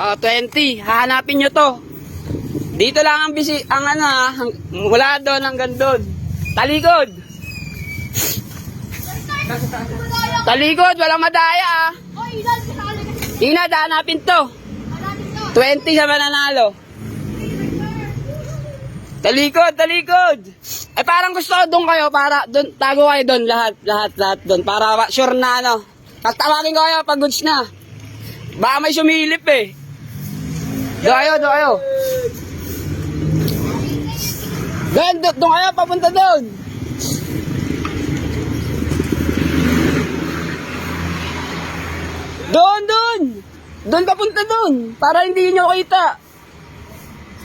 Oh, 20. Hahanapin nyo to. Dito lang ang bisi, ang ano ha, mula doon hanggang doon. Talikod. Talikod, walang madaya ah. Ina, hahanapin to. 20 sa mananalo. Talikod, talikod. Eh parang gusto ko doon kayo, para doon, tago kayo doon, lahat doon. Para sure na ano. Tatawagin ko kayo pag goods na. Baka may sumilip eh. Doon kayo. Doon kayo, papunta doon. Doon papunta doon. Para hindi nyo kita.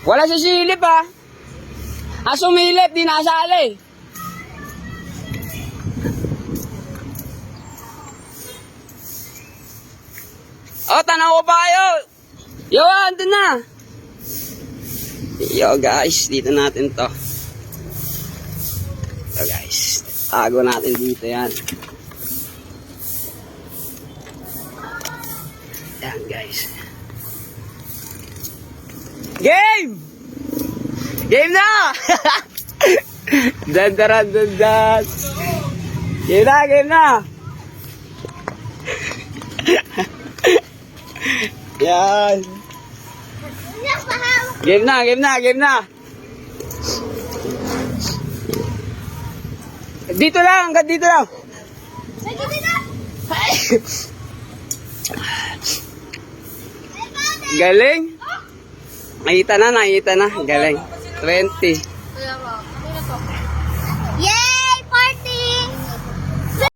Wala sa silip ha. Sumilip, di nasali. Oh, tanaw ko pa kayo. Yo, andun na. Yo guys, dito natin to. Yo guys, tago natin dito yan. Yan guys. Game! Game na! Dandaran. Game na! Yan. Game na. Dito lang, hanggang dito lang. Galing. Nakita na. Galing. 20.